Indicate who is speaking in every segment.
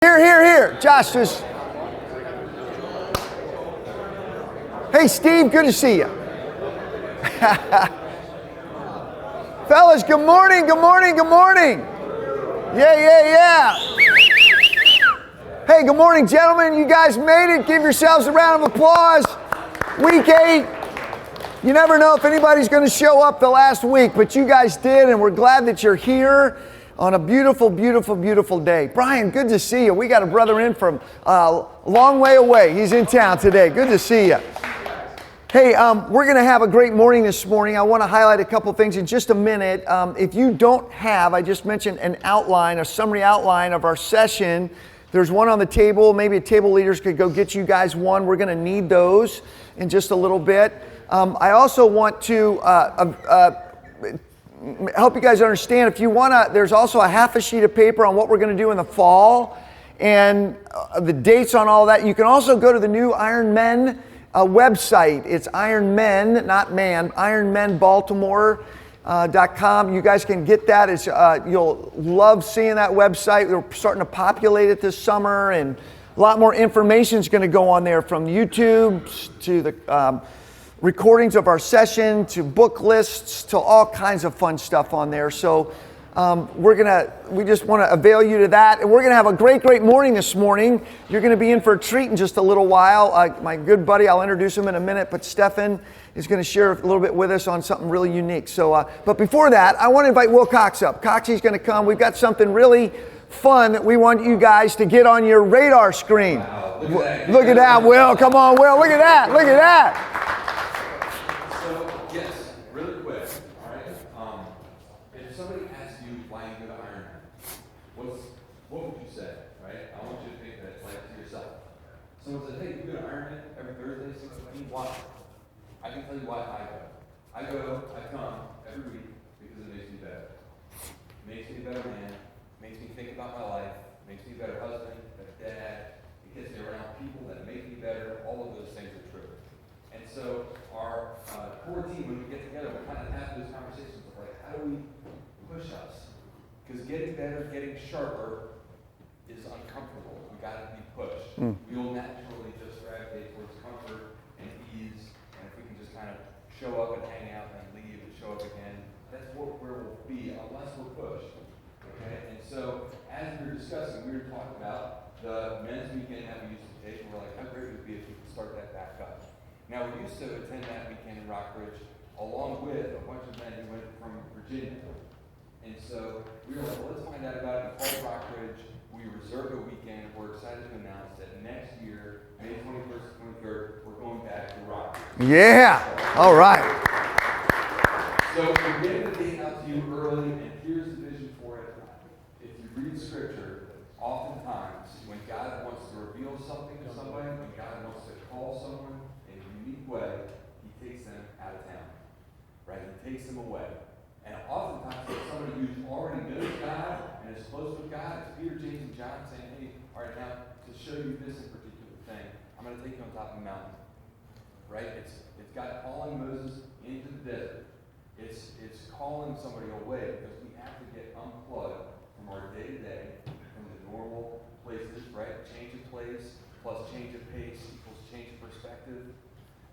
Speaker 1: Here. Josh, just... Hey, Steve, good to see you. Fellas, good morning. Yeah. Hey, good morning, gentlemen. You guys made it. Give yourselves a round of applause. Week 8. You never know if anybody's going to show up the last week, but you guys did, and we're glad that you're here on a beautiful day. Brian, good to see you. We got a brother in from a long way away. He's in town today. Good to see you. Hey, we're going to have a great morning this morning. I want to highlight a couple things in just a minute. If you don't have, I just mentioned an outline, a summary outline of our session. There's one on the table. Maybe a table leaders could go get you guys one. We're going to need those in just a little bit. I also want to help you guys understand, if you want to, there's also a half a sheet of paper on what we're going to do in the fall and the dates on all that. You can also go to the new Ironmen website. It's Ironmen, not man, ironmenbaltimore.com. You guys can get that. It's, you'll love seeing that website. We're starting to populate it this summer, and a lot more information is going to go on there, from YouTube to the recordings of our session, to book lists, to all kinds of fun stuff on there. So we just want to avail you to that. And we're going to have a great morning this morning. You're going to be in for a treat in just a little while. My good buddy, I'll introduce him in a minute, but Stefan is going to share a little bit with us on something really unique. So, but before that, I want to invite Will Cox up. Coxie's going to come. We've got something really fun that we want you guys to get on your radar screen.
Speaker 2: Wow,
Speaker 1: look at that, Will. Come on, Will. Look at that.
Speaker 2: Someone says, hey, you go to Ironmen every Thursday, 6 p.m. Why? I can tell you why I go. I come every week because it makes me better. It makes me a better man. It makes me think about my life. It makes me a better husband, better dad. It gets me around people that make me better. All of those things are true. And so our core team, when we get together, we kind of have those conversations of like, how do we push us? Because getting better, getting sharper is uncomfortable. We got to be pushed. We will naturally just gravitate towards comfort and ease, and if we can just kind of show up and hang out and leave and show up again, that's where we'll be unless we're pushed. Okay? And so as we were discussing, we were talking about the men's weekend that we used to take, and we're like, how great would it be if we could start that back up? Now, we used to attend that weekend in Rockbridge along with a bunch of men who went from Virginia. And so we were like, well, let's find out about it. We called Rockbridge. We reserved a weekend. We're excited to announce that next year, May 21st and 23rd, we're going back to Rockbridge.
Speaker 1: Yeah. All right.
Speaker 2: So we're getting the date out to you early, and here's the vision for it. If you read Scripture, oftentimes when God wants to reveal something to somebody, when God wants to call someone in a unique way, He takes them out of town. Right? He takes them away. And oftentimes, it's somebody who's already knows God and is close with God. It's Peter, James, and John saying, hey, all right, now, to show you this particular thing, I'm going to take you on top of a mountain. Right? It's God calling Moses into the desert. It's calling somebody away because we have to get unplugged from our day-to-day, from the normal places, right? Change of place plus change of pace equals change of perspective.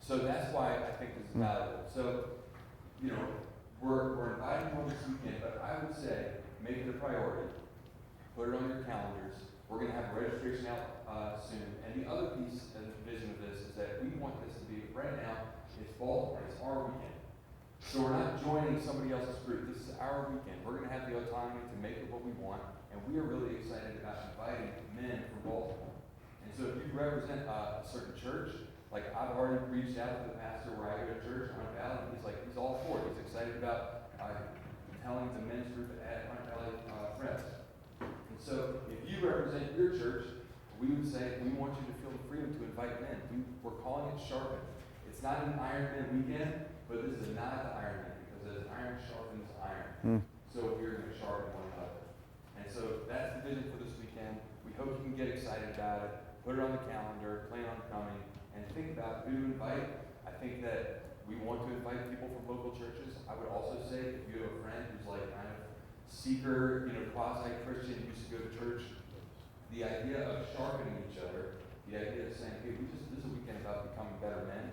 Speaker 2: So that's why I think this is valuable. So, you know, we're inviting you on this weekend, but I would say make it a priority. Put it on your calendars. We're going to have registration out soon. And the other piece and vision of this is that we want this to be, right now, it's Baltimore. It's our weekend. So we're not joining somebody else's group. This is our weekend. We're going to have the autonomy to make it what we want. And we are really excited about inviting men from Baltimore. And so if you represent a certain church, like I've already reached out to the pastor where I go to church, Hunt Valley, and he's all for it. He's excited about telling the men's group at Hunt Valley Friends. And so if you represent your church, we would say we want you to feel the freedom to invite men. We're calling it Sharpen. It's not an Ironman weekend, but this is a nod to Ironman because as iron sharpens iron, so we're going to sharpen one another. And so that's the vision for this weekend. We hope you can get excited about it. Put it on the calendar, plan on coming, and think about who to invite. I think that we want to invite people from local churches. I would also say if you have a friend who's like kind of seeker, quasi-Christian, used to go to church the idea of sharpening each other, the idea of saying, hey, this is a weekend about becoming better men,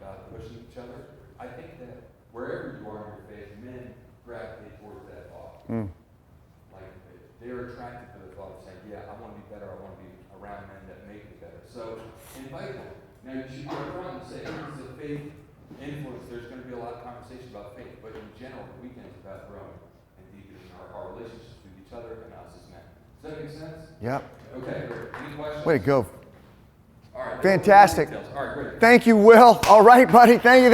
Speaker 2: about pushing each other. I think that wherever you are in your faith, men gravitate towards that thought. Like, they're attracted to the thought of saying, yeah, I want to be better, I want to be around men that make me better. So, invite them. Now, you should go around and say, hey, this is a faith influence. There's going to be a lot of conversation about faith, but in general, the weekend is about growing and deepening our relationships with each other and us as men. Does that make sense?
Speaker 1: Yep.
Speaker 2: Okay, great. Any questions?
Speaker 1: Way to go.
Speaker 2: All right.
Speaker 1: Fantastic.
Speaker 2: All right, great.
Speaker 1: Thank you, Will. All right, buddy. Thank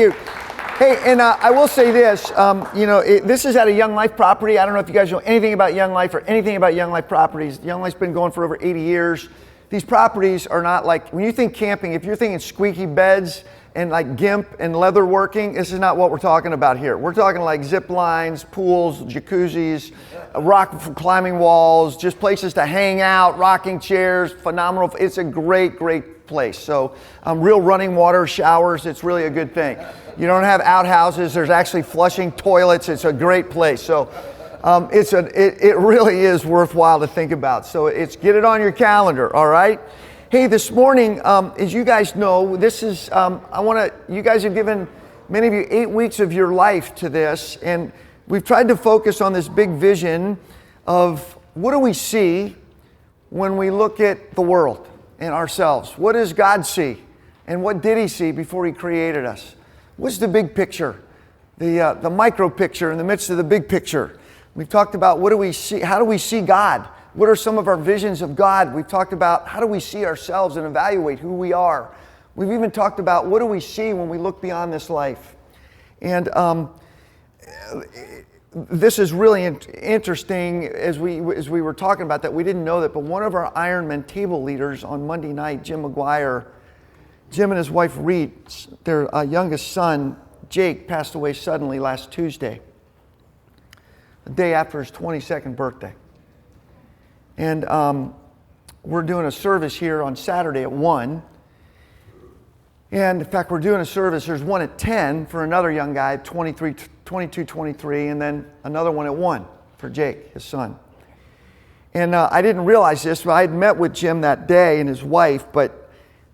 Speaker 1: you. Hey, and I will say this, this is at a Young Life property. I don't know if you guys know anything about Young Life or anything about Young Life properties. Young Life's been going for over 80 years. These properties are not like, when you think camping, if you're thinking squeaky beds and like gimp and leather working, this is not what we're talking about here. We're talking like zip lines, pools, jacuzzis, rock climbing walls, just places to hang out, rocking chairs, phenomenal. It's a great, great place. So real running water, showers, it's really a good thing. You don't have outhouses. There's actually flushing toilets. It's a great place. So it really is worthwhile to think about. So get it on your calendar, all right? Hey, this morning, as you guys know, this is, you guys have given, many of you, 8 weeks of your life to this, and we've tried to focus on this big vision of what do we see when we look at the world and ourselves? What does God see? And what did He see before He created us? What's the big picture? The micro picture in the midst of the big picture. We've talked about what do we see? How do we see God? What are some of our visions of God? We've talked about how do we see ourselves and evaluate who we are. We've even talked about what do we see when we look beyond this life. And this is really interesting as we were talking about that. We didn't know that, but one of our Ironmen table leaders on Monday night, Jim McGuire, Jim and his wife Reed, their youngest son, Jake, passed away suddenly last Tuesday, the day after his 22nd birthday. And we're doing a service here on Saturday at 1. And in fact, we're doing a service. There's one at 10 for another young guy, 22, 23, and then another one at 1 for Jake, his son. And I didn't realize this, but I had met with Jim that day and his wife, but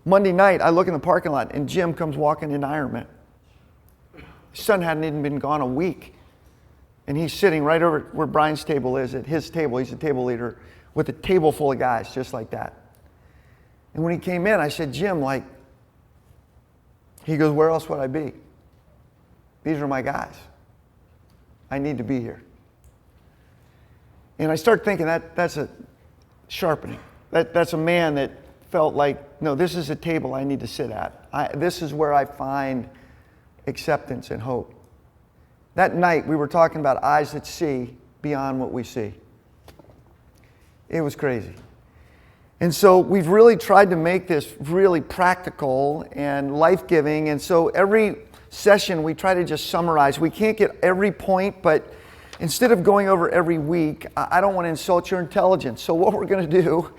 Speaker 1: Monday night, I look in the parking lot, and Jim comes walking into Ironmen. His son hadn't even been gone a week. And he's sitting right over where Brian's table is, at his table. He's a table leader with a table full of guys just like that. And when he came in, I said, Jim, he goes, where else would I be? These are my guys. I need to be here. And I start thinking that's a sharpening. That's a man that felt like, no, this is a table I need to sit at. This is where I find acceptance and hope. That night, we were talking about eyes that see beyond what we see. It was crazy. And so we've really tried to make this really practical and life-giving. And so every session, we try to just summarize. We can't get every point, but instead of going over every week, I don't want to insult your intelligence. So what we're going to do,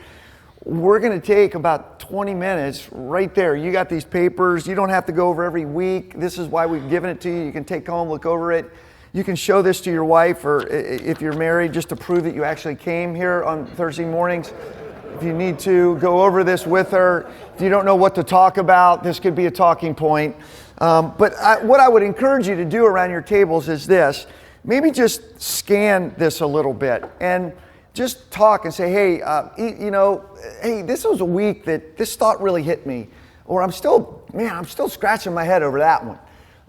Speaker 1: we're going to take about 20 minutes right there. You got these papers. You don't have to go over every week. This is why we've given it to you. You can take home, look over it. You can show this to your wife, or if you're married, just to prove that you actually came here on Thursday mornings. If you need to, go over this with her. If you don't know what to talk about, this could be a talking point. But what I would encourage you to do around your tables is this. Maybe just scan this a little bit and just talk and say, hey, hey, this was a week that this thought really hit me. Or I'm still scratching my head over that one.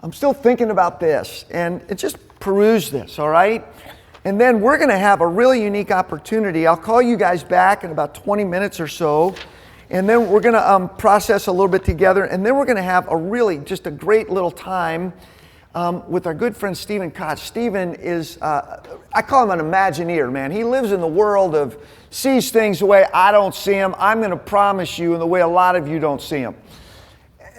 Speaker 1: I'm still thinking about this. And just peruse this, all right? And then we're going to have a really unique opportunity. I'll call you guys back in about 20 minutes or so. And then we're going to process a little bit together. And then we're going to have just a great little time with our good friend Stephen Koch. Stephen is, I call him an Imagineer, man. He lives in the world of sees things the way I don't see them. I'm going to promise you in the way a lot of you don't see them.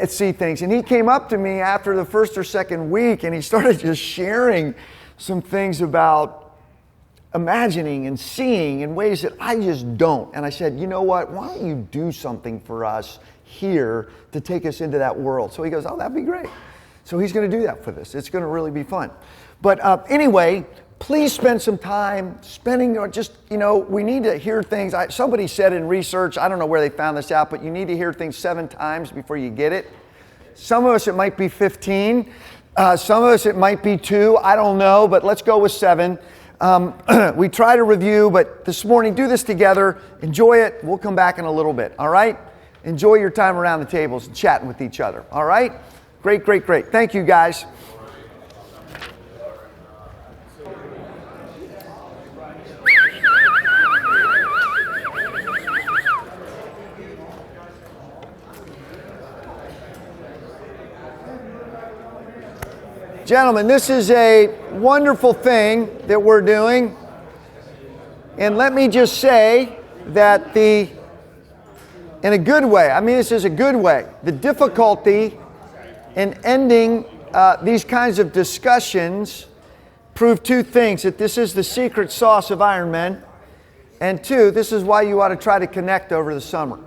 Speaker 1: See things. And he came up to me after the first or second week and he started just sharing some things about imagining and seeing in ways that I just don't. And I said, you know what? Why don't you do something for us here to take us into that world? So he goes, oh, that'd be great. So he's going to do that for this. It's going to really be fun. But anyway, please spend some time spending, or just, we need to hear things. Somebody said in research, I don't know where they found this out, but you need to hear things 7 times before you get it. Some of us, it might be 15. Some of us, it might be 2. I don't know, but let's go with 7. We try to review, but this morning, do this together. Enjoy it. We'll come back in a little bit, all right? Enjoy your time around the tables and chatting with each other, all right? Great, great, great. Thank you, guys. Gentlemen, this is a wonderful thing that we're doing. And let me just say that in a good way, this is a good way, the difficulty in ending these kinds of discussions prove 2 things: that this is the secret sauce of Ironmen, and 2, this is why you ought to try to connect over the summer.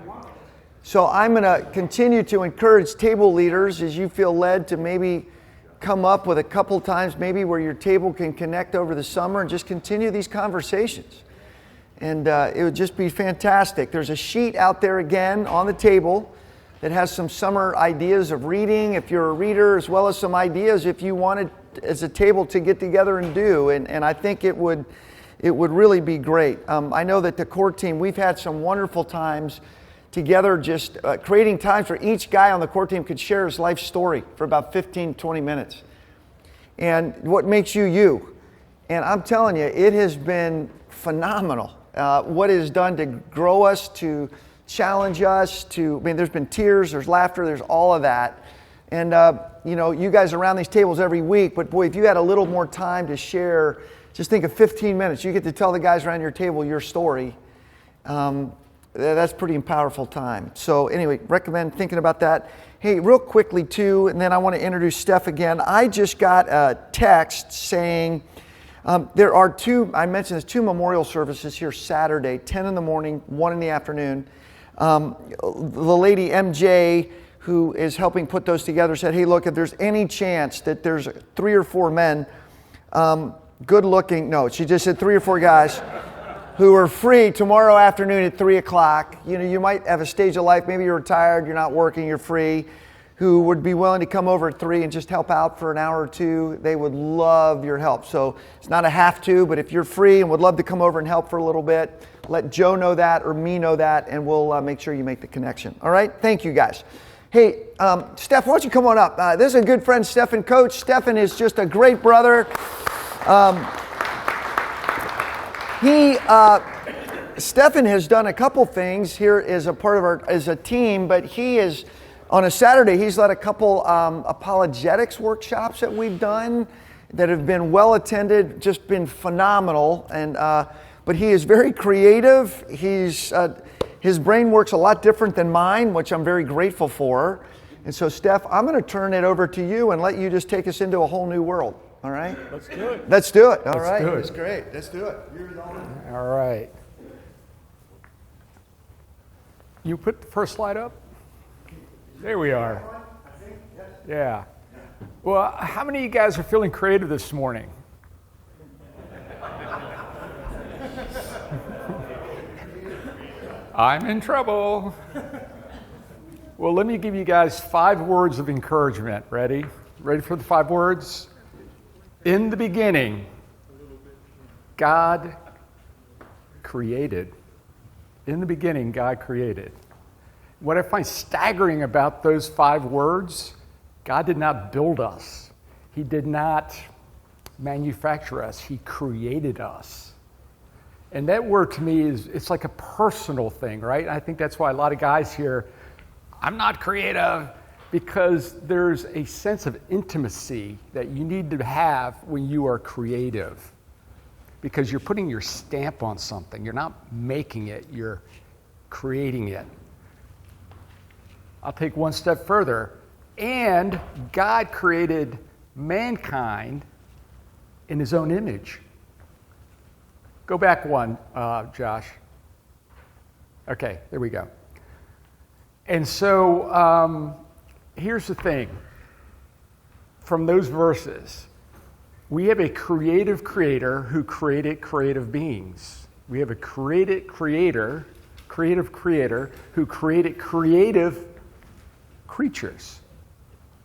Speaker 1: So I'm going to continue to encourage table leaders, as you feel led, to maybe come up with a couple times maybe where your table can connect over the summer and just continue these conversations. And it would just be fantastic. There's a sheet out there again on the table that has some summer ideas of reading, if you're a reader, as well as some ideas if you wanted as a table to get together and do. And I think it would really be great. I know that the core team, we've had some wonderful times together, just creating times where each guy on the core team could share his life story for about 15, 20 minutes. And what makes you you. And I'm telling you, it has been phenomenal. What it has done to grow us, to challenge us, there's been tears, there's laughter, there's all of that. And, you guys are around these tables every week, but boy, if you had a little more time to share, just think of 15 minutes. You get to tell the guys around your table your story. That's pretty powerful time. So anyway, recommend thinking about that. Hey, real quickly too, and then I want to introduce Steph again. I just got a text saying there are 2, I mentioned there's 2 memorial services here Saturday, 10 in the morning, 1 in the afternoon. The lady MJ, who is helping put those together, said, hey, look, if there's any chance that there's 3 or 4 men, good looking, no, she just said 3 or 4 guys, who are free tomorrow afternoon at 3 o'clock. You might have a stage of life, maybe you're retired, you're not working, you're free, who would be willing to come over at 3 and just help out for an hour or 2. They would love your help. So it's not a have to, but if you're free and would love to come over and help for a little bit, let Joe know that or me know that, and we'll make sure you make the connection. All right? Thank you, guys. Hey, Steph, why don't you come on up? This is a good friend, Stephen Coach. Stephen is just a great brother. Stephen has done a couple things here as a part of as a team, but he is, on a Saturday, he's led a couple apologetics workshops that we've done that have been well attended, just been phenomenal. And but he is very creative. His brain works a lot different than mine, which I'm very grateful for. And so, Steph, I'm going to turn it over to you and let you just take us into a whole new world. All right?
Speaker 3: Let's do it.
Speaker 1: Let's do it. All right.
Speaker 3: Do it.
Speaker 1: That's great. Let's do it.
Speaker 3: All right. You put the first slide up? There we are. Yeah. Well, how many of you guys are feeling creative this morning? I'm in trouble. Well, let me give you guys 5 words of encouragement. Ready? Ready for the 5 words? In the beginning, God created. In the beginning, God created. What I find staggering about those 5 words, God did not build us. He did not manufacture us. He created us. And that word to me it's like a personal thing, right? And I think that's why a lot of guys here, I'm not creative, because there's a sense of intimacy that you need to have when you are creative. Because you're putting your stamp on something. You're not making it, you're creating it. I'll take one step further. And God created mankind in his own image. Go back one, Josh. Okay, there we go. And so here's the thing. From those verses, We have a creative creator who created creative beings. We have a creative creator who created creative creatures.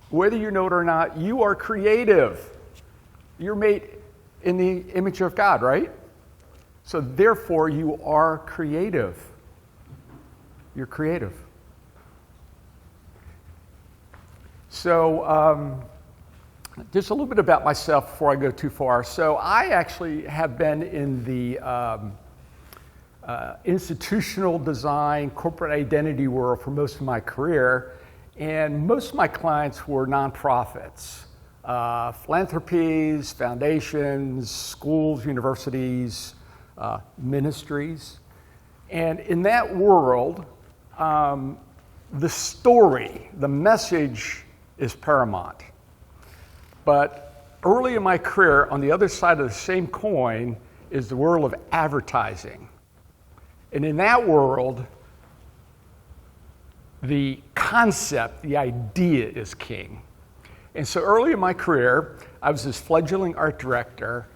Speaker 3: Whether you know it or not, you are creative. You're made in the image of God, right? So therefore, you are creative. You're creative. So just a little bit about myself before I go too far. So I actually have been in the institutional design, corporate identity world for most of my career, and most of my clients were nonprofits, philanthropies, foundations, schools, universities, ministries. And in that world, the story, the message is paramount. But early in my career, on the other side of the same coin, is the world of advertising. And in that world, the concept, the idea is king. And so early in my career, I was this fledgling art director,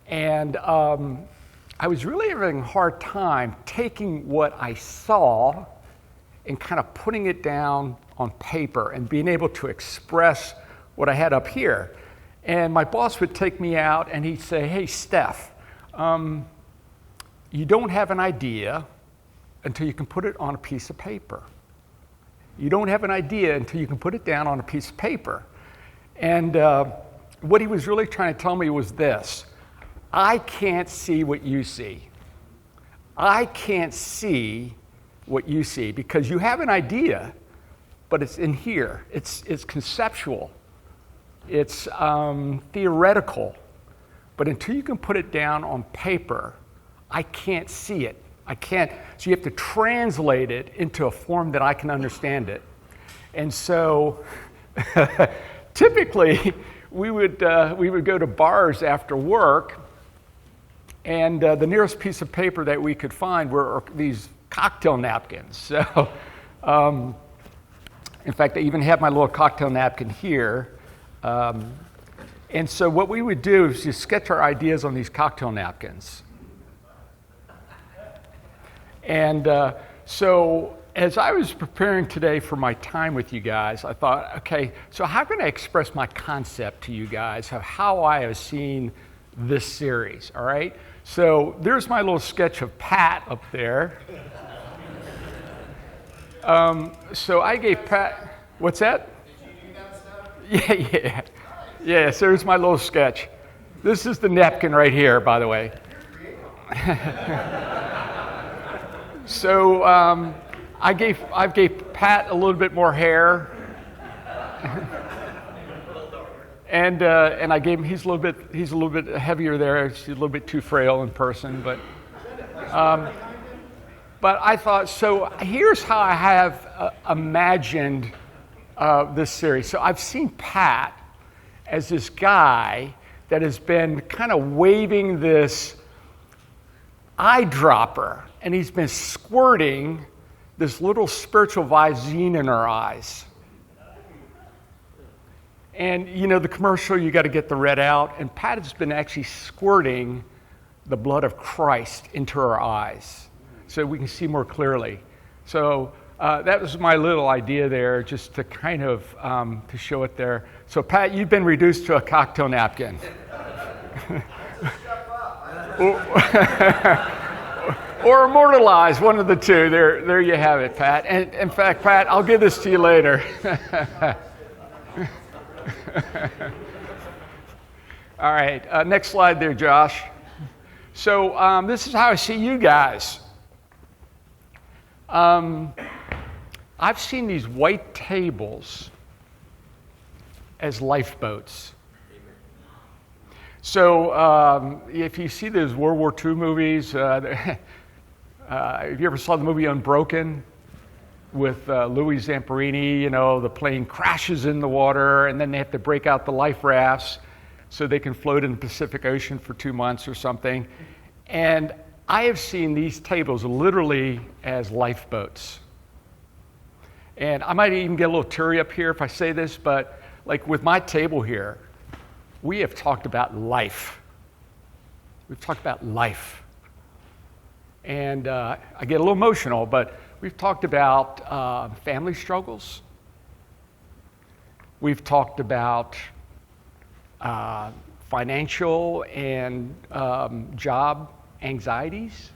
Speaker 3: and I was really having a hard time taking what I saw and kind of putting it down on paper and being able to express what I had up here. And my boss would take me out and he'd say, "Hey, Steph, you don't have an idea until you can put it on a piece of paper. You don't have an idea until you can put it down on a piece of paper." And what he was really trying to tell me was this: I can't see what you see. I can't see what you see because you have an idea, but it's in here. It's conceptual. It's theoretical. But until you can put it down on paper, I can't see it. I can't. So you have to translate it into a form that I can understand it. And so typically we would go to bars after work, and the nearest piece of paper that we could find were these cocktail napkins. So, in fact, I even have my little cocktail napkin here. And so what we would do is just sketch our ideas on these cocktail napkins. And so as I was preparing today for my time with you guys, I thought, okay, so how can I express my concept to you guys of how I have seen this series, all right? So there's my little sketch of Pat up there. So I gave Pat, what's that? Did you do that stuff? Yeah, so here's my little sketch. This is the napkin right here, by the way. So I gave Pat a little bit more hair, and I gave him. He's a little bit heavier there. He's a little bit too frail in person, but I thought, so here's how I have imagined this series. So I've seen Pat as this guy that has been kind of waving this eyedropper, and he's been squirting this little spiritual Visine in our eyes. And you know, the commercial, you got to get the red out, and Pat has been actually squirting the blood of Christ into our eyes so we can see more clearly. So that was my little idea there, just to kind of to show it there. So Pat, you've been reduced to a cocktail napkin. Or immortalized, one of the two. There you have it, Pat. And in fact, Pat, I'll give this to you later. All right, next slide there, Josh. So this is how I see you guys. I've seen these white tables as lifeboats. So if you see those World War II movies, if you ever saw the movie Unbroken with Louis Zamperini, you know, the plane crashes in the water and then they have to break out the life rafts so they can float in the Pacific Ocean for 2 months or something. And I have seen these tables literally as lifeboats. And I might even get a little teary up here if I say this, but like with my table here, we have talked about life. We've talked about life. And I get a little emotional, but we've talked about family struggles. We've talked about financial and job anxieties.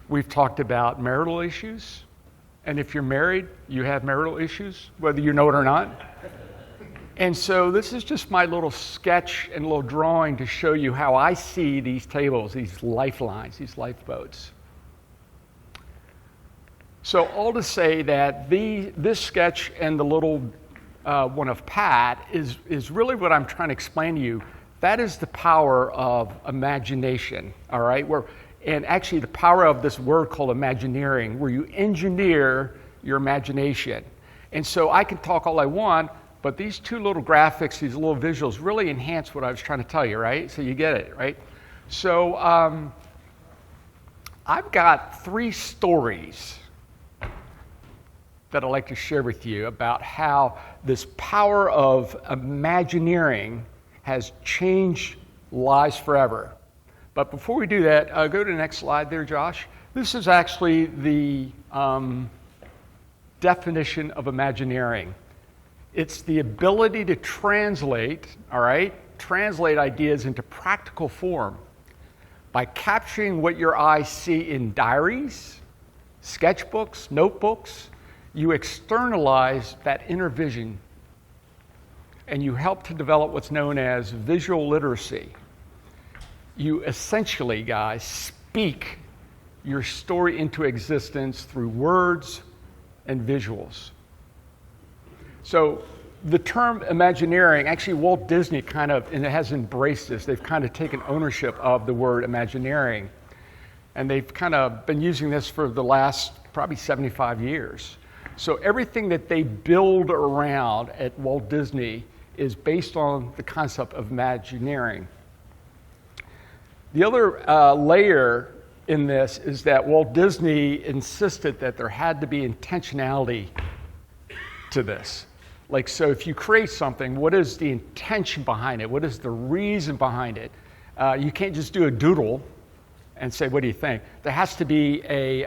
Speaker 3: We've talked about marital issues. And if you're married, you have marital issues, whether you know it or not. And so this is just my little sketch and little drawing to show you how I see these tables, these lifelines, these lifeboats. So all to say that this sketch and the little one of Pat is really what I'm trying to explain to you. That is the power of imagination, all right? And actually the power of this word called Imagineering, where you engineer your imagination. And so I can talk all I want, but these two little graphics, these little visuals, really enhance what I was trying to tell you, right? So you get it, right? So I've got 3 stories that I'd like to share with you about how this power of Imagineering has changed lives forever. But before we do that, go to the next slide there, Josh. This is actually the definition of Imagineering. It's the ability to translate, all right, translate ideas into practical form by capturing what your eyes see in diaries, sketchbooks, notebooks. You externalize that inner vision, and you help to develop what's known as visual literacy. You essentially, guys, speak your story into existence through words and visuals. So the term Imagineering, actually Walt Disney and it has embraced this. They've kind of taken ownership of the word Imagineering. And they've kind of been using this for the last probably 75 years. So everything that they build around at Walt Disney is based on the concept of Imagineering. The other layer in this is that Walt Disney insisted that there had to be intentionality to this. Like, so if you create something, what is the intention behind it? What is the reason behind it? You can't just do a doodle and say, what do you think? There has to be a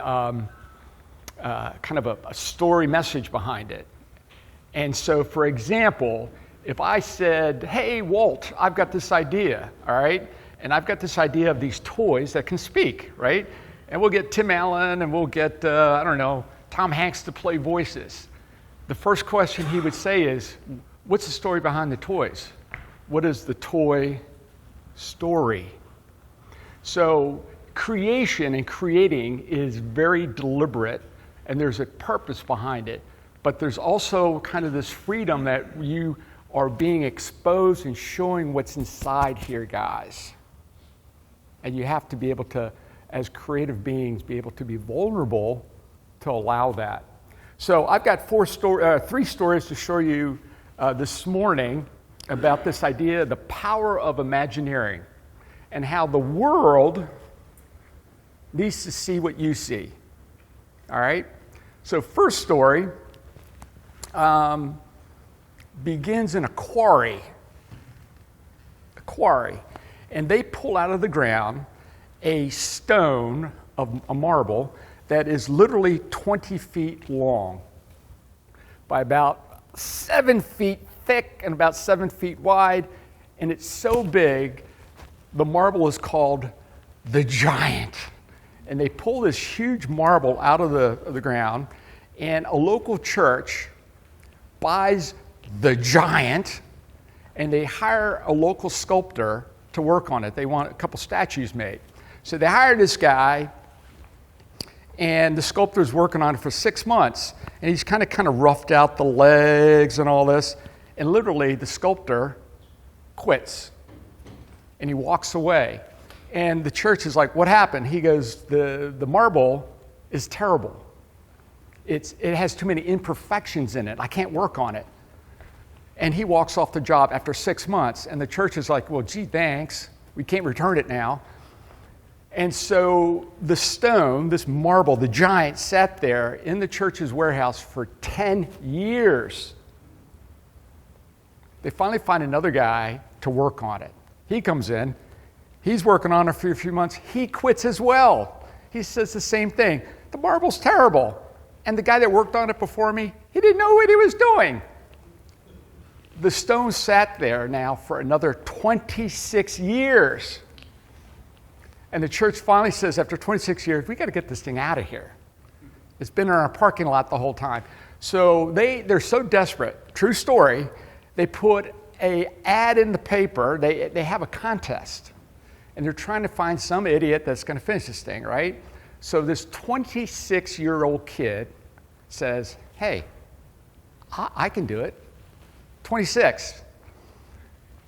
Speaker 3: kind of a story message behind it. And so, for example, if I said, hey, Walt, I've got this idea, all right? And I've got this idea of these toys that can speak, right? And we'll get Tim Allen and we'll get, Tom Hanks to play voices. The first question he would say is, what's the story behind the toys? What is the toy story? So creation and creating is very deliberate, and there's a purpose behind it. But there's also kind of this freedom that you are being exposed and showing what's inside here, guys. And you have to be able to, as creative beings, be able to be vulnerable to allow that. So I've got 3 stories to show you this morning about this idea, the power of Imagineering, and how the world needs to see what you see. All right? So first story begins in a quarry. And they pull out of the ground a stone of a marble that is literally 20 feet long by about 7 feet thick and about 7 feet wide. And it's so big, the marble is called the Giant. And they pull this huge marble out of the ground, and a local church buys the Giant, and they hire a local sculptor to work on it. They want a couple statues made. So they hire this guy, and the sculptor's working on it for 6 months, and he's kind of roughed out the legs and all this, and literally the sculptor quits, and he walks away. And the church is like, what happened? He goes, the marble is terrible. It has too many imperfections in it. I can't work on it. And he walks off the job after 6 months, and the church is like, well, gee, thanks. We can't return it now. And so the stone, this marble, the Giant, sat there in the church's warehouse for 10 years. They finally find another guy to work on it. He comes in. He's working on it for a few months. He quits as well. He says the same thing. The marble's terrible. And the guy that worked on it before me, he didn't know what he was doing. The stone sat there now for another 26 years. And the church finally says, after 26 years, we got to get this thing out of here. It's been in our parking lot the whole time. So they're so desperate. True story. They put an ad in the paper. They have a contest. And they're trying to find some idiot that's going to finish this thing, right? So this 26-year-old kid says, hey, I can do it. 26.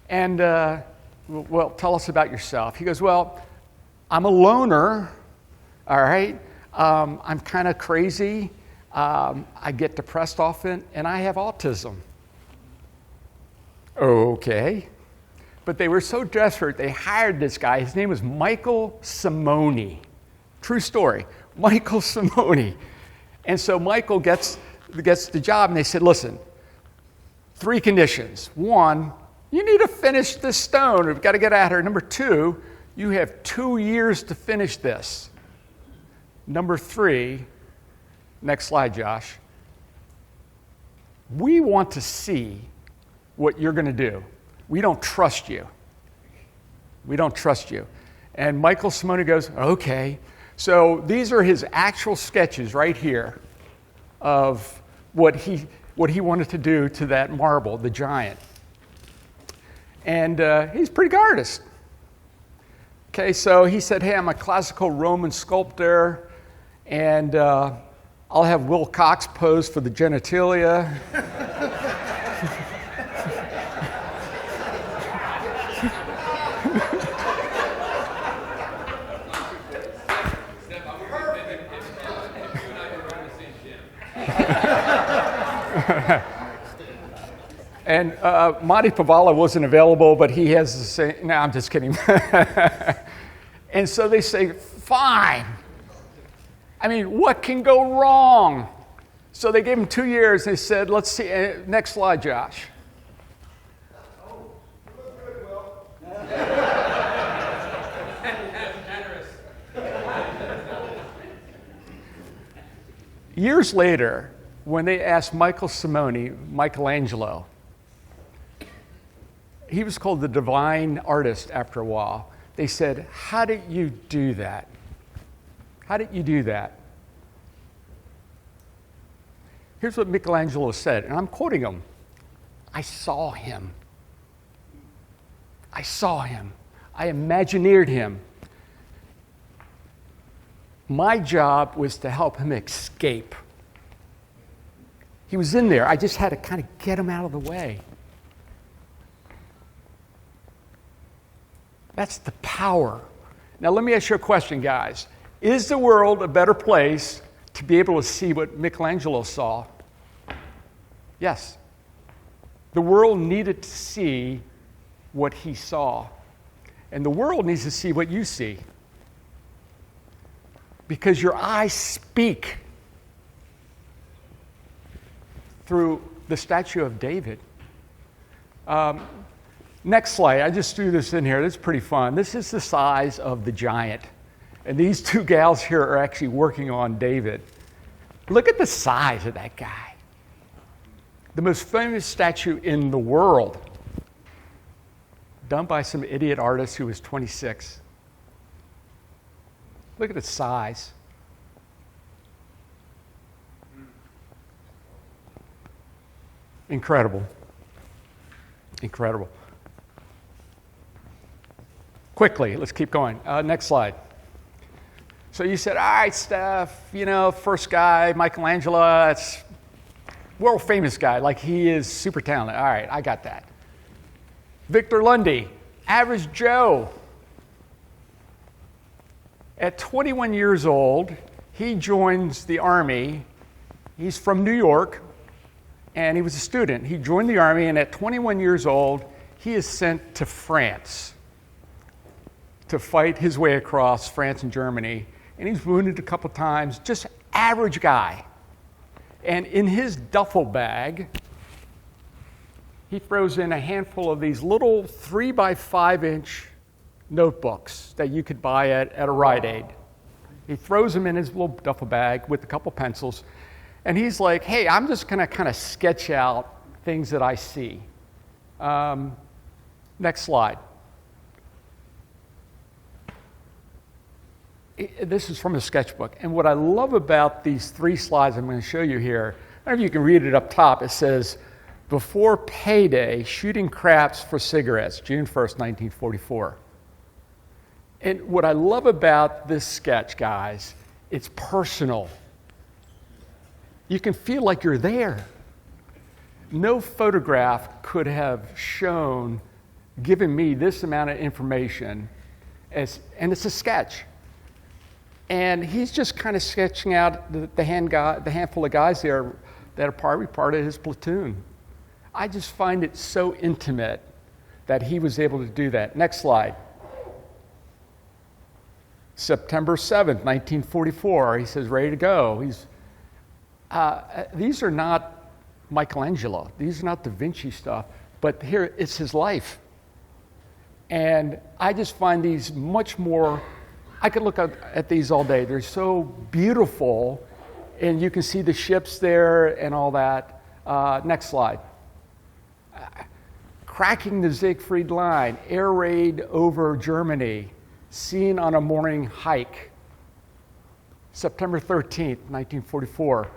Speaker 3: And, well, tell us about yourself. He goes, well, I'm a loner, all right? I'm kind of crazy. I get depressed often, and I have autism. Okay. But they were so desperate, they hired this guy. His name was Michael Simone. True story. Michael Simone. And so Michael gets the job, and they said, listen, 3 conditions. 1, you need to finish this stone. We've got to get at her. Number 2, you have 2 years to finish this. Number 3, next slide, Josh. We want to see what you're going to do. We don't trust you. We don't trust you. And Michael Simone goes, okay. So these are his actual sketches right here of what he wanted to do to that marble, the giant. And he's a pretty good artist. Okay, so he said, hey, I'm a classical Roman sculptor, and I'll have Will Cox pose for the genitalia. And Monty Pavala wasn't available, but he has the same. No, I'm just kidding. And so they say, fine. I mean, what can go wrong? So they gave him 2 years. They said, let's see. Next slide, Josh.
Speaker 4: Oh, you look good, Will.
Speaker 3: Years later, when they asked Michelangelo, he was called the divine artist after a while. They said, how did you do that? How did you do that? Here's what Michelangelo said, and I'm quoting him. I saw him. I saw him. I Imagineered him. My job was to help him escape. He was in there. I just had to kind of get him out of the way. That's the power. Now, let me ask you a question, guys. Is the world a better place to be able to see what Michelangelo saw? Yes. The world needed to see what he saw. And the world needs to see what you see. Because your eyes speak through the statue of David. Next slide. I just threw this in here. This is pretty fun. This is the size of the giant. And these 2 gals here are actually working on David. Look at the size of that guy. The most famous statue in the world. Done by some idiot artist who was 26. Look at its size. Incredible. Incredible. Quickly, let's keep going. Next slide. So you said, all right, Steph, first guy, Michelangelo, that's world famous guy, like he is super talented. All right, I got that. Victor Lundy, average Joe. At 21 years old, he joins the Army. He's from New York, and he was a student. He joined the Army, and at 21 years old, he is sent to France to fight his way across France and Germany. And he's wounded a couple times, just average guy. And in his duffel bag he throws in a handful of these little 3 by 5 inch notebooks that you could buy at a Rite Aid. He throws them in his little duffel bag with a couple pencils, and he's like, hey, I'm just going to kind of sketch out things that I see. Next slide. This is from a sketchbook, and what I love about these 3 slides I'm going to show you here, I don't know if you can read it up top, it says, before payday, shooting craps for cigarettes, June 1st, 1944. And what I love about this sketch, guys, it's personal. You can feel like you're there. No photograph could have given me this amount of information, and it's a sketch. And he's just kind of sketching out the handful of guys there that are probably part of his platoon. I just find it so intimate that he was able to do that. Next slide. September 7th, 1944, he says, ready to go. These are not Michelangelo. These are not Da Vinci stuff, but here it's his life. And I just find these much more, I could look at these all day. They're so beautiful, and you can see the ships there and all that. Next slide. Cracking the Siegfried Line, air raid over Germany, seen on a morning hike. September 13th, 1944.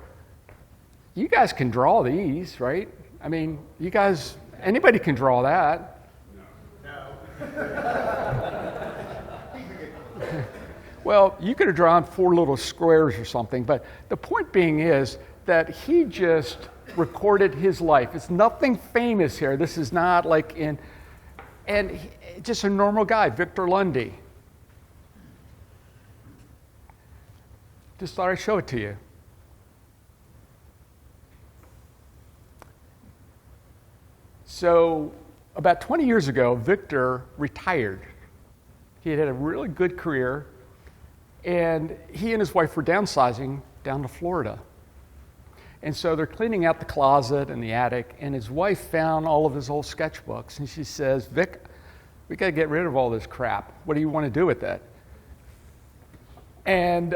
Speaker 3: You guys can draw these, right? I mean, you guys, anybody can draw that. Well, you could have drawn 4 little squares or something, but the point being is that he just recorded his life. It's nothing famous here. This is not like just a normal guy, Victor Lundy. Just thought I'd show it to you. So about 20 years ago, Victor retired. He had a really good career, and he and his wife were downsizing down to Florida. And so they're cleaning out the closet and the attic, and his wife found all of his old sketchbooks, and she says, Vic, we got to get rid of all this crap. What do you want to do with it? And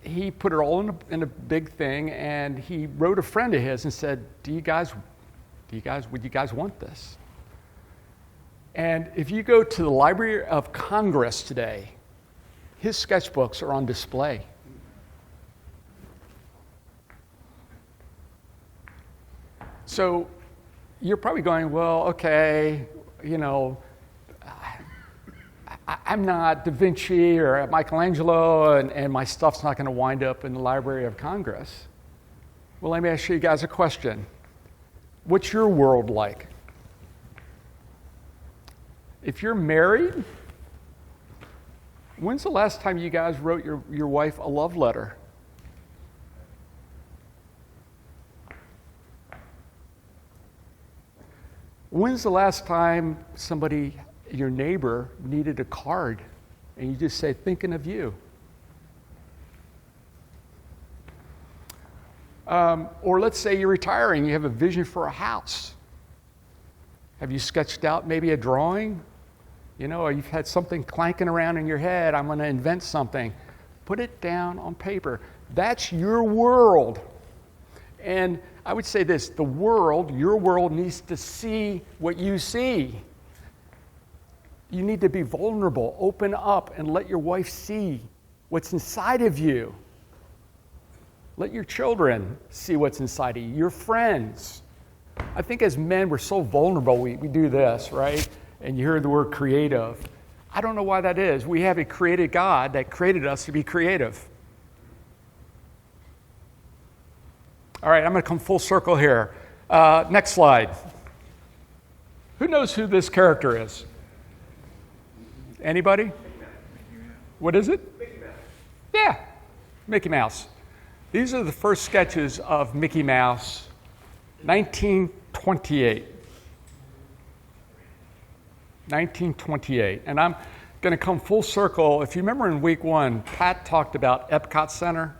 Speaker 3: he put it all in a big thing, and he wrote a friend of his and said, would you guys want this? And if you go to the Library of Congress today, his sketchbooks are on display. So you're probably going, well, okay, I'm not Da Vinci or Michelangelo, and my stuff's not going to wind up in the Library of Congress. Well, let me ask you guys a question. What's your world like? If you're married, when's the last time you guys wrote your wife a love letter? When's the last time somebody, your neighbor, needed a card and you just say, thinking of you? Or let's say you're retiring, you have a vision for a house. Have you sketched out maybe a drawing? Or you've had something clanking around in your head, I'm going to invent something. Put it down on paper. That's your world. And I would say this, your world needs to see what you see. You need to be vulnerable, open up, and let your wife see what's inside of you. Let your children see what's inside of you, your friends. I think as men, we're so vulnerable, we do this, right? And you hear the word creative. I don't know why that is. We have a created God that created us to be creative. All right, I'm going to come full circle here. Next slide. Who knows who this character is? Anybody? What is it?
Speaker 4: Mickey Mouse.
Speaker 3: Yeah, Mickey Mouse. These are the first sketches of Mickey Mouse, 1928. 1928. And I'm going to come full circle. If you remember in week 1, Pat talked about Epcot Center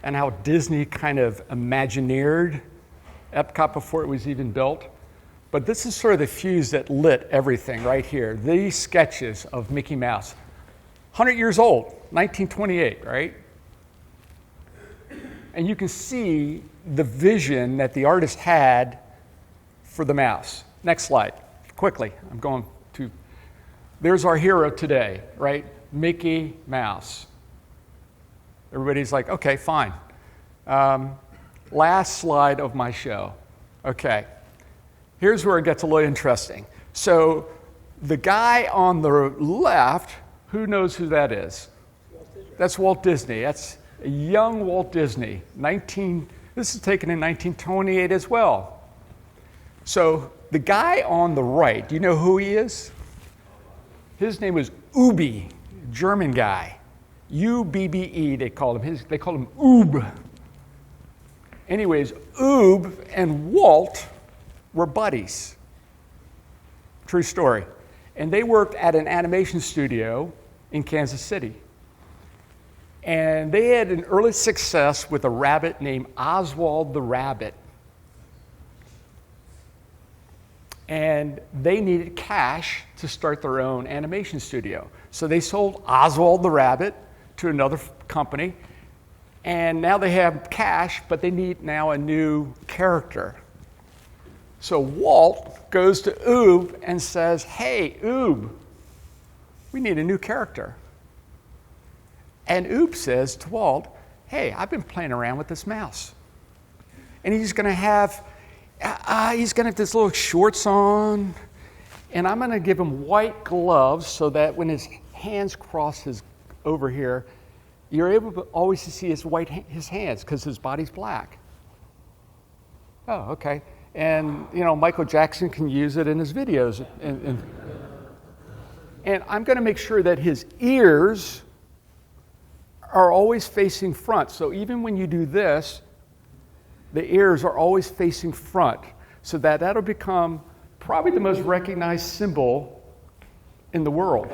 Speaker 3: and how Disney kind of Imagineered Epcot before it was even built. But this is sort of the fuse that lit everything right here. These sketches of Mickey Mouse. 100 years old, 1928, right? And you can see the vision that the artist had for the mouse. Next slide, quickly. I'm going to, there's our hero today, right? Mickey Mouse. Everybody's like, okay, fine. Last slide of my show. Okay, here's where it gets a little interesting. So the guy on the left, who knows who that is? That's Walt Disney. That's a young Walt Disney. This is taken in 1928 as well. So the guy on the right, do you know who he is? His name was Ubi, German guy. U-B-B-E, they called him. They called him Ub. Anyways, Ub and Walt were buddies. True story. And they worked at an animation studio in Kansas City. And they had an early success with a rabbit named Oswald the Rabbit. And they needed cash to start their own animation studio. So they sold Oswald the Rabbit to another company. And now they have cash, but they need now a new character. So Walt goes to Oob and says, hey, Oob, we need a new character. And Oob says to Walt, hey, I've been playing around with this mouse. And he's going to have this little shorts on, and I'm going to give him white gloves so that when his hands cross over here, you're able to always see his hands because his body's black. Oh, okay. And, Michael Jackson can use it in his videos. And I'm going to make sure that his ears are always facing front. So even when you do this, the ears are always facing front. So that'll become probably the most recognized symbol in the world.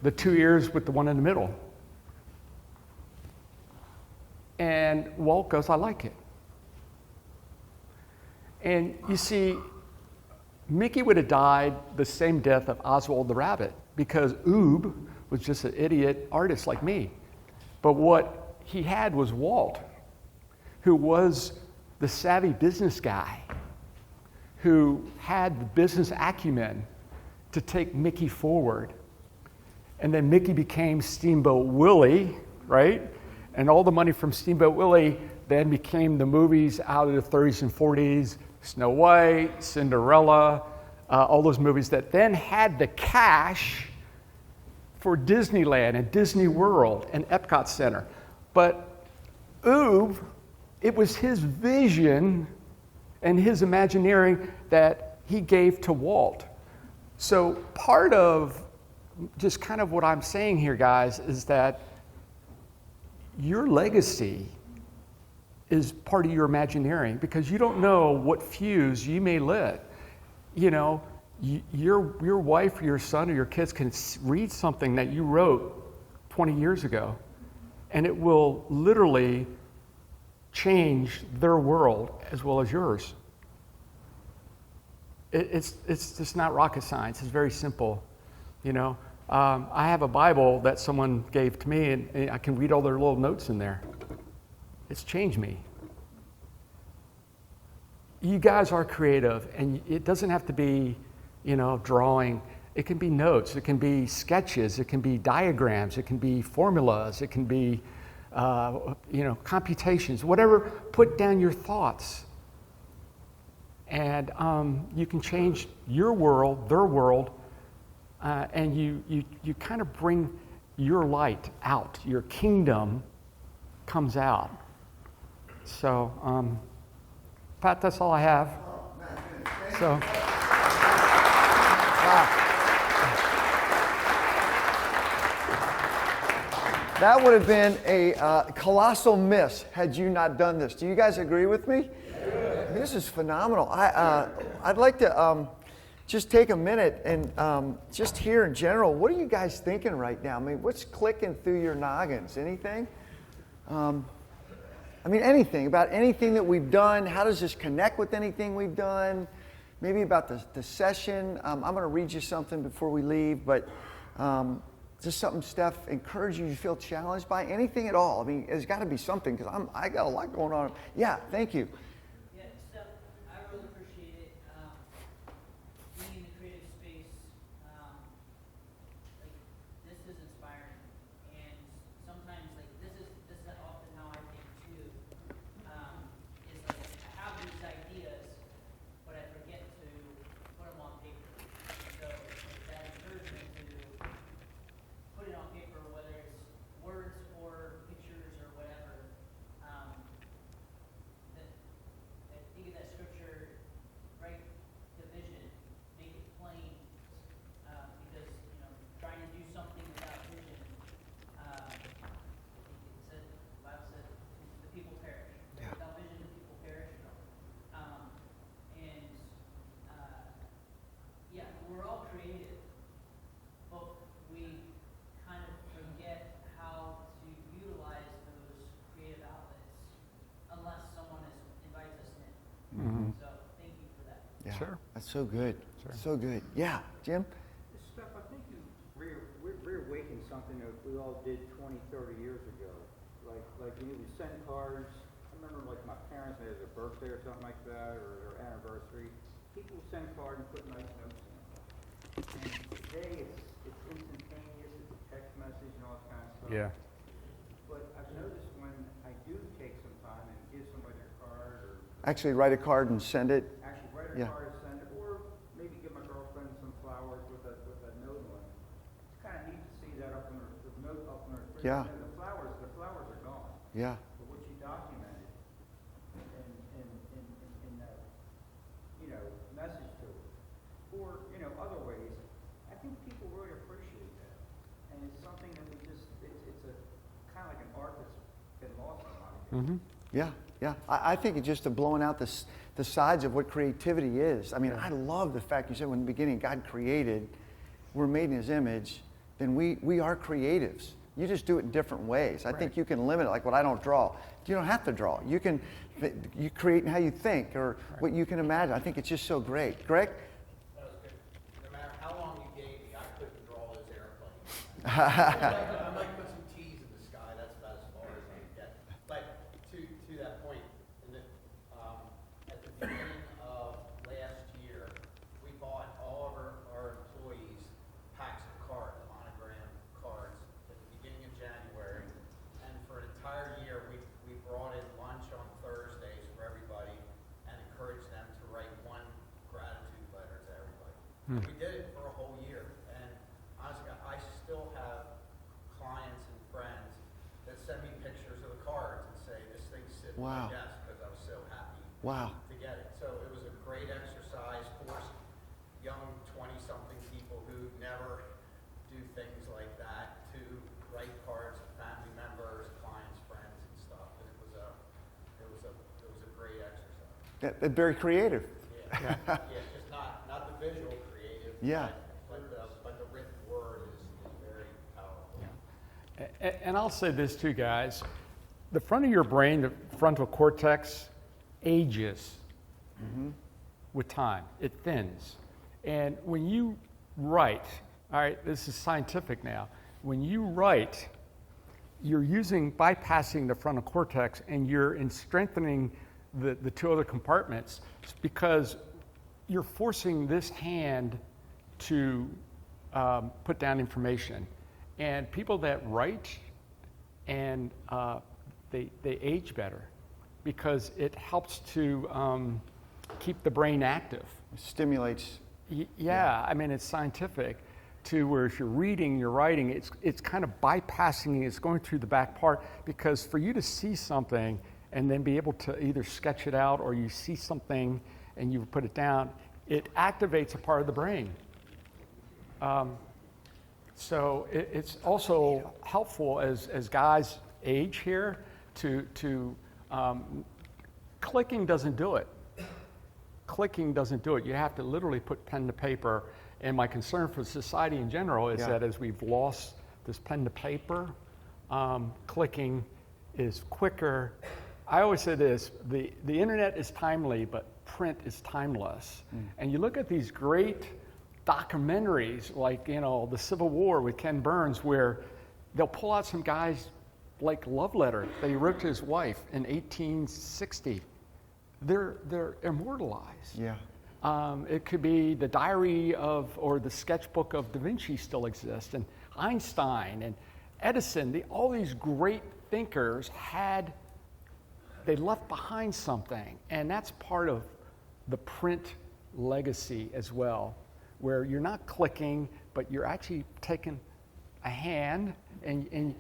Speaker 3: The two ears with the one in the middle. And Walt goes, I like it. And you see, Mickey would have died the same death of Oswald the Rabbit because Oob was just an idiot artist like me. But what he had was Walt, who was the savvy business guy, who had the business acumen to take Mickey forward. And then Mickey became Steamboat Willie, right? And all the money from Steamboat Willie then became the movies out of the 30s and 40s, Snow White, Cinderella, all those movies that then had the cash for Disneyland and Disney World and Epcot Center. But Oob, it was his vision and his Imagineering that he gave to Walt. So part of just kind of what I'm saying here, guys, is that your legacy is part of your Imagineering because you don't know what fuse you may lit. Your wife or your son or your kids can read something that you wrote 20 years ago, and it will literally change their world as well as yours. It's just not rocket science. It's very simple. I have a Bible that someone gave to me, and I can read all their little notes in there. It's changed me. You guys are creative, and it doesn't have to be, drawing. It can be notes. It can be sketches. It can be diagrams. It can be formulas. It can be, computations. Whatever. Put down your thoughts, and you can change your world, their world. And you kind of bring your light out. Your kingdom comes out. So, Pat, that's all I have. So,
Speaker 1: that would have been a colossal miss had you not done this. Do you guys agree with me? Yeah. This is phenomenal. I'd like to just take a minute and just hear in general, what are you guys what's clicking through your noggins? Anything? I mean, anything, about anything that we've done. How does this connect with anything we've done? Maybe about the session. I'm going to read you something before we leave, but just something, Steph, encourage you to feel challenged by anything at all. I mean, there's got to be something, because I got a lot going on. Yeah, thank you.
Speaker 5: Yeah, Steph, I really appreciate it. Being in the creative space, like, this is inspiring, and sometimes, like, this is often how I think too. Is like, I have these ideas, but I forget to put them on paper. So like, that encouragement to put it on paper, whether it's words or pictures or whatever. That I think of that scripture, write the vision, make it plain, because trying to do something without vision, it said, the Bible said, the people perish.
Speaker 1: Yeah.
Speaker 5: Without vision, the people perish. And yeah, we're all creative, but we kind of forget how to utilize those creative outlets unless someone invites us in. So thank you for that.
Speaker 1: Yeah,
Speaker 3: Sure.
Speaker 1: That's so good.
Speaker 3: Sure.
Speaker 1: So good. Yeah, Jim?
Speaker 6: Steph, I think you reawakened something that we all did 20, 30 years ago. Like we send cards. I remember like my parents, they had their birthday or something like that, or their anniversary. People send cards and put nice notes in them. And today it's instantaneous, it's a text message and all that kind of stuff.
Speaker 3: Yeah.
Speaker 6: But I've noticed when I do take some time and give somebody a card, or
Speaker 1: Actually, write a card and send it.
Speaker 6: actually write a
Speaker 1: Yeah.
Speaker 6: card, send it, or maybe give my girlfriend some flowers with a note on it. It's kind of neat to see that up in her, the note up in her fridge.
Speaker 1: Yeah.
Speaker 6: And the flowers are gone.
Speaker 1: Yeah.
Speaker 6: But what you documented in that, message to her, or other ways, I think people really appreciate that, and it's something that it's a kind of like an art that's been lost in a lot of cases.
Speaker 1: Yeah, yeah. I think it's just blowing out the sides of what creativity is. I mean, I love the fact you said in the beginning, God created, we're made in His image, then we are creatives. You just do it in different ways. I think you can limit it, like what I don't draw. You don't have to draw. You create in how you think or what you can imagine. I think it's just so great. Greg?
Speaker 7: That was good. No matter how long you gave me, I couldn't draw those airplanes. I might put some T's in the sky. That's about as far as I can get. But to that point, at the beginning of last year, we bought all of our employees packs of cards, monogram cards, at the beginning of January. And for an entire year, we brought in lunch on Thursdays for everybody and encouraged them to write one gratitude letter to everybody. We did it for a whole year, and honestly, I still have clients and friends that send me pictures of the cards and say, this thing's sitting
Speaker 1: Wow.
Speaker 7: on my desk because I was so happy
Speaker 1: Wow.
Speaker 7: to get it. So it was a great exercise, forced young 20-something people who never do things like that to write cards to family members, clients, friends, and stuff. And it was a great exercise.
Speaker 1: Yeah, very creative.
Speaker 7: Yeah, just not the visual creative.
Speaker 1: Yeah.
Speaker 7: But the written word is very powerful.
Speaker 3: And I'll say this too, guys. The front of your brain, the frontal cortex, ages with time. It thins. And when you write, all right, this is scientific now. When you write, you're bypassing the frontal cortex, and you're strengthening the two other compartments, because you're forcing this hand to put down information. And people that write, and they age better, because it helps to keep the brain active.
Speaker 1: Stimulates.
Speaker 3: Yeah, I mean, it's scientific, to where if you're reading, you're writing, it's kind of bypassing, it's going through the back part, because for you to see something and then be able to either sketch it out, or you see something and you put it down, it activates a part of the brain. So it's also helpful as guys age here to clicking doesn't do it. Clicking doesn't do it. You have to literally put pen to paper. And my concern for society in general is that as we've lost this pen to paper, clicking is quicker I always say this, the internet is timely, but print is timeless. And you look at these great documentaries like, the Civil War with Ken Burns, where they'll pull out some guy's love letter that he wrote to his wife in 1860. They're immortalized.
Speaker 1: Yeah.
Speaker 3: It could be the diary or the sketchbook of Da Vinci still exists, and Einstein and Edison, all these great thinkers they left behind something, and that's part of the print legacy as well, where you're not clicking, but you're actually taking a hand and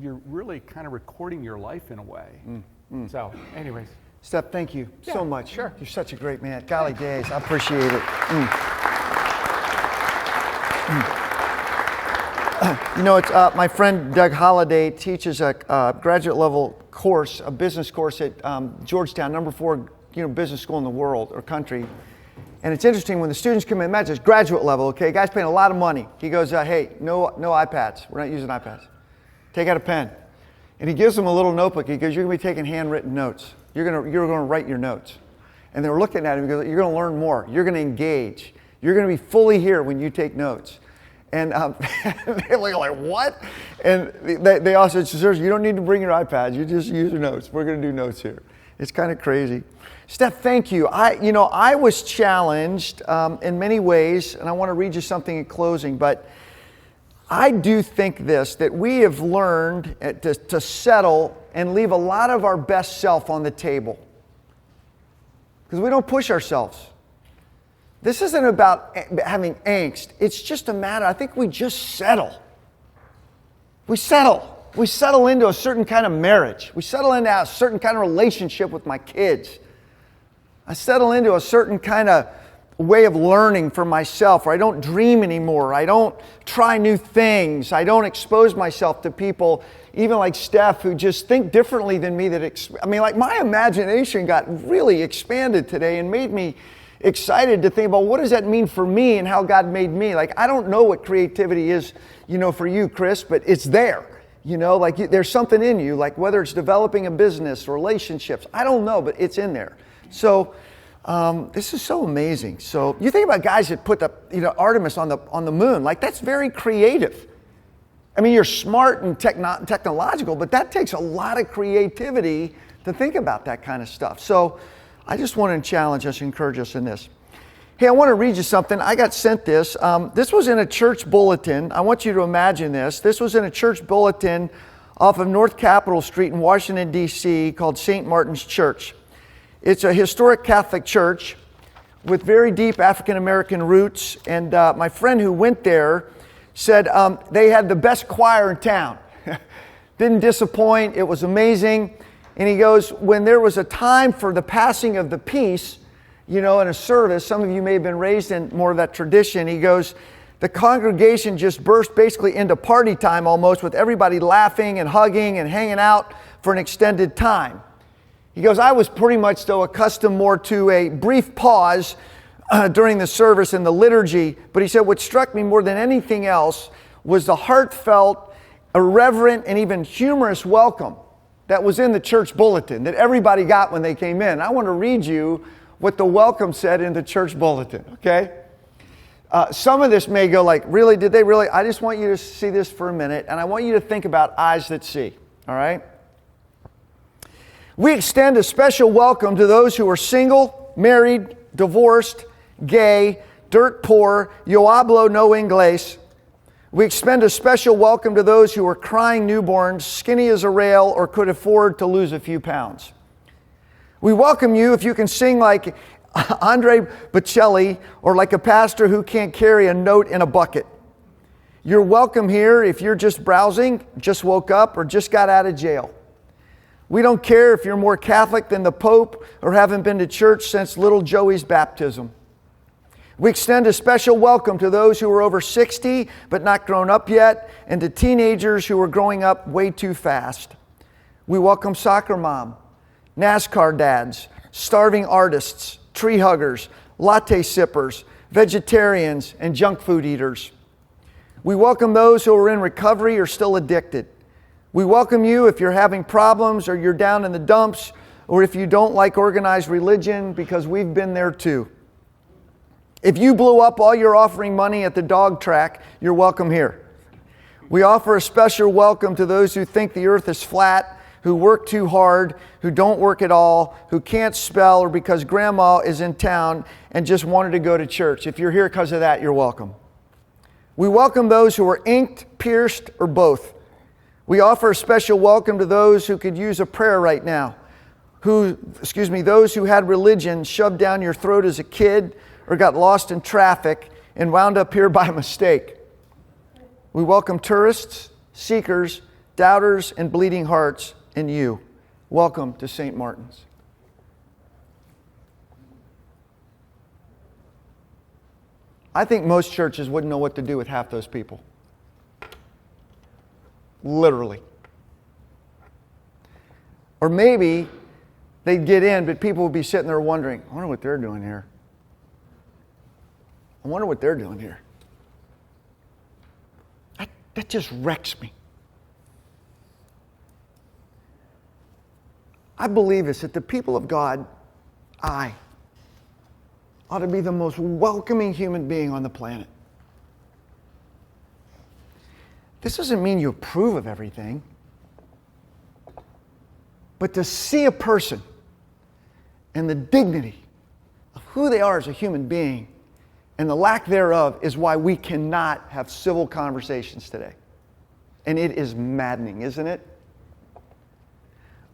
Speaker 3: you're really kind of recording your life in a way. So, anyways.
Speaker 1: Steph, thank you so much.
Speaker 3: Sure.
Speaker 1: You're such a great man. Golly days, I appreciate it. It's my friend Doug Holliday teaches a graduate level course, a business course at Georgetown, number 4 business school in the world or country. And it's interesting when the students come in, imagine it's graduate level, okay, guys paying a lot of money. He goes, hey, no iPads. We're not using iPads. Take out a pen. And he gives them a little notebook. He goes, you're going to be taking handwritten notes. You're going to write your notes. And they're looking at him. He goes, you're going to learn more. You're going to engage. You're going to be fully here when you take notes. And they're like, what? And they also said, you don't need to bring your iPads. You just use your notes. We're going to do notes here. It's kind of crazy. Steph, thank you. I was challenged in many ways, and I want to read you something in closing, but I do think that we have learned to settle and leave a lot of our best self on the table because we don't push ourselves. This isn't about having angst. It's just a matter, I think we just settle. We settle. We settle into a certain kind of marriage. We settle into a certain kind of relationship with my kids. I settle into a certain kind of way of learning for myself, where I don't dream anymore. I don't try new things. I don't expose myself to people, even like Steph, who just think differently than me. My imagination got really expanded today and made me excited to think about what does that mean for me and how God made me. I don't know what creativity is, for you, Chris, but it's there. There's something in you, whether it's developing a business or relationships. I don't know, but it's in there. So this is so amazing. So you think about guys that put Artemis on the moon. That's very creative. I mean, you're smart and technological, but that takes a lot of creativity to think about that kind of stuff. So I just want to challenge us, encourage us in this. Hey, I want to read you something. I got sent this. This was in a church bulletin. I want you to imagine this. This was in a church bulletin off of North Capitol Street in Washington, D.C., called St. Martin's Church. It's a historic Catholic church with very deep African-American roots. And my friend who went there said they had the best choir in town. Didn't disappoint. It was amazing. And he goes, when there was a time for the passing of the peace, in a service, some of you may have been raised in more of that tradition. He goes, the congregation just burst basically into party time almost, with everybody laughing and hugging and hanging out for an extended time. He goes, I was pretty much, though, accustomed more to a brief pause during the service and the liturgy. But he said what struck me more than anything else was the heartfelt, irreverent, and even humorous welcome that was in the church bulletin that everybody got when they came in. I want to read you what the welcome said in the church bulletin, okay? Some of this may go really, did they really? I just want you to see this for a minute, and I want you to think about eyes that see, all right? We extend a special welcome to those who are single, married, divorced, gay, dirt poor, yo hablo no inglés. We extend a special welcome to those who are crying newborns, skinny as a rail, or could afford to lose a few pounds. We welcome you if you can sing like Andre Bocelli or like a pastor who can't carry a note in a bucket. You're welcome here if you're just browsing, just woke up, or just got out of jail. We don't care if you're more Catholic than the Pope or haven't been to church since little Joey's baptism. We extend a special welcome to those who are over 60 but not grown up yet, and to teenagers who are growing up way too fast. We welcome soccer mom, NASCAR dads, starving artists, tree huggers, latte sippers, vegetarians, and junk food eaters. We welcome those who are in recovery or still addicted. We welcome you if you're having problems or you're down in the dumps, or if you don't like organized religion, because we've been there too. If you blew up all your offering money at the dog track, you're welcome here. We offer a special welcome to those who think the earth is flat, who work too hard, who don't work at all, who can't spell, or because grandma is in town and just wanted to go to church. If you're here because of that, you're welcome. We welcome those who are inked, pierced, or both. We offer a special welcome to those who could use a prayer right now. Those who had religion shoved down your throat as a kid or got lost in traffic and wound up here by mistake. We welcome tourists, seekers, doubters, and bleeding hearts, and you. Welcome to St. Martin's. I think most churches wouldn't know what to do with half those people. Literally. Or maybe they'd get in, but people would be sitting there wondering, I wonder what they're doing here. I wonder what they're doing here. That just wrecks me. I believe this, that the people of God, ought to be the most welcoming human being on the planet. This doesn't mean you approve of everything, but to see a person and the dignity of who they are as a human being and the lack thereof is why we cannot have civil conversations today. And it is maddening, isn't it?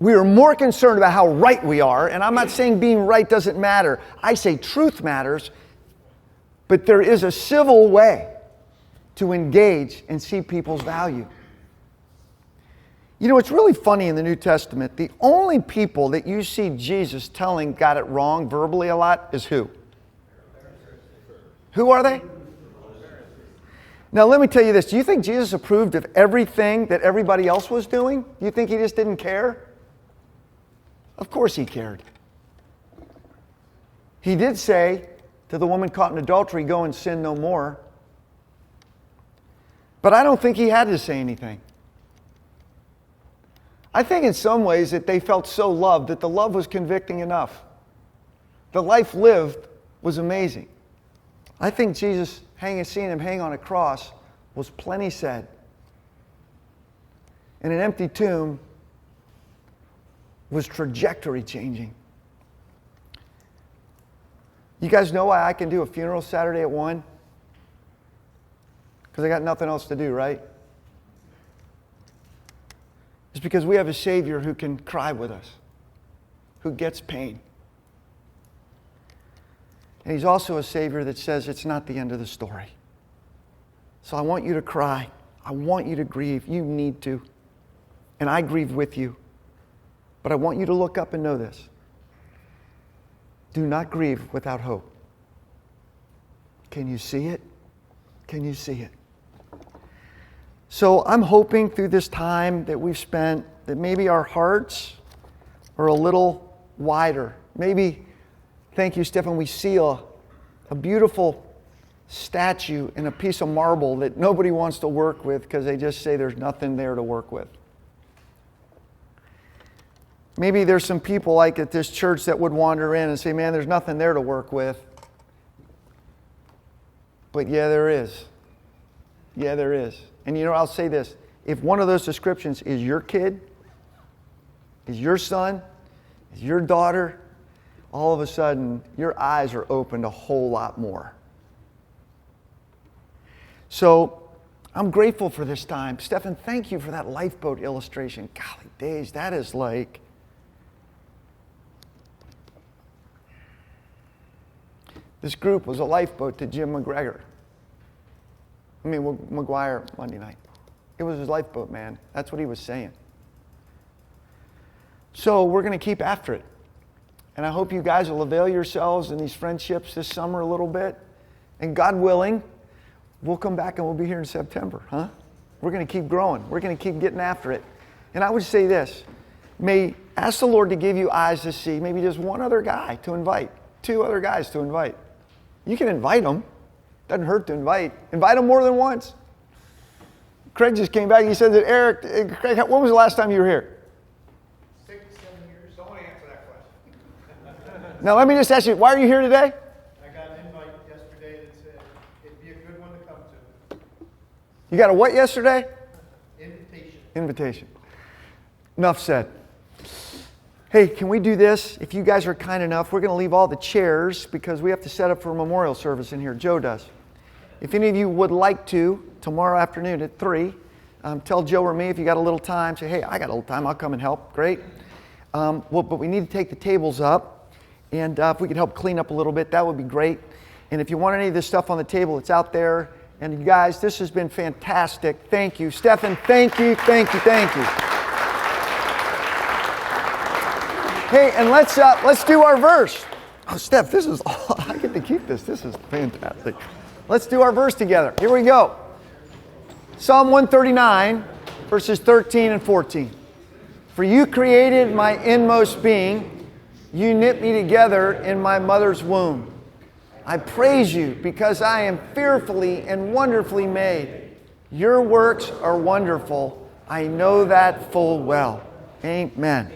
Speaker 1: We are more concerned about how right we are, and I'm not saying being right doesn't matter. I say truth matters, but there is a civil way to engage and see people's value. You know, it's really funny in the New Testament. The only people that you see Jesus telling got it wrong verbally a lot is who? Who are they? Now, let me tell you this. Do you think Jesus approved of everything that everybody else was doing? Do you think he just didn't care? Of course he cared. He did say to the woman caught in adultery, go and sin no more. But I don't think he had to say anything. I think in some ways that they felt so loved that the love was convicting enough. The life lived was amazing. I think Jesus, seeing him hang on a cross, was plenty said. And an empty tomb was trajectory changing. You guys know why I can do a funeral Saturday at 1? Because I got nothing else to do, right? It's because we have a Savior who can cry with us, who gets pain. And he's also a Savior that says it's not the end of the story. So I want you to cry. I want you to grieve. You need to. And I grieve with you. But I want you to look up and know this. Do not grieve without hope. Can you see it? Can you see it? So I'm hoping through this time that we've spent that maybe our hearts are a little wider. Maybe, thank you, Stephen, we see a beautiful statue and a piece of marble that nobody wants to work with because they just say there's nothing there to work with. Maybe there's some people like at this church that would wander in and say, man, there's nothing there to work with. But yeah, there is. Yeah, there is. And you know, I'll say this. If one of those descriptions is your kid, is your son, is your daughter, all of a sudden, your eyes are opened a whole lot more. So, I'm grateful for this time. Stephen, thank you for that lifeboat illustration. Golly days, that is like... This group was a lifeboat to Jim McGregor. McGuire Monday night. It was his lifeboat, man. That's what he was saying. So we're going to keep after it. And I hope you guys will avail yourselves in these friendships this summer a little bit. And God willing, we'll come back and we'll be here in September, huh? We're going to keep growing. We're going to keep getting after it. And I would say this. Ask the Lord to give you eyes to see maybe just one other guy to invite. 2 other guys to invite. You can invite them. Doesn't hurt to invite. Invite them more than once. Craig just came back. He said that Craig, when was the last time you were here?
Speaker 4: 6, 7 years. Don't want to answer that question.
Speaker 1: Now, let me just ask you, why are you here today?
Speaker 4: I got an invite yesterday that said it'd be a good one to come to.
Speaker 1: You got a what yesterday?
Speaker 4: Invitation.
Speaker 1: Invitation. Enough said. Hey, can we do this? If you guys are kind enough, we're going to leave all the chairs because we have to set up for a memorial service in here. Joe does. If any of you would like to, tomorrow afternoon at 3, tell Joe or me if you got a little time. Say, hey, I got a little time. I'll come and help. Great. But we need to take the tables up. And if we could help clean up a little bit, that would be great. And if you want any of this stuff on the table, it's out there. And you guys, this has been fantastic. Thank you. Stefan, thank you, thank you, thank you. Hey, and let's do our verse. Oh, Steph, this is all, I get to keep this. This is fantastic. Let's do our verse together. Here we go. Psalm 139, verses 13 and 14. For you created my inmost being. You knit me together in my mother's womb. I praise you because I am fearfully and wonderfully made. Your works are wonderful. I know that full well. Amen.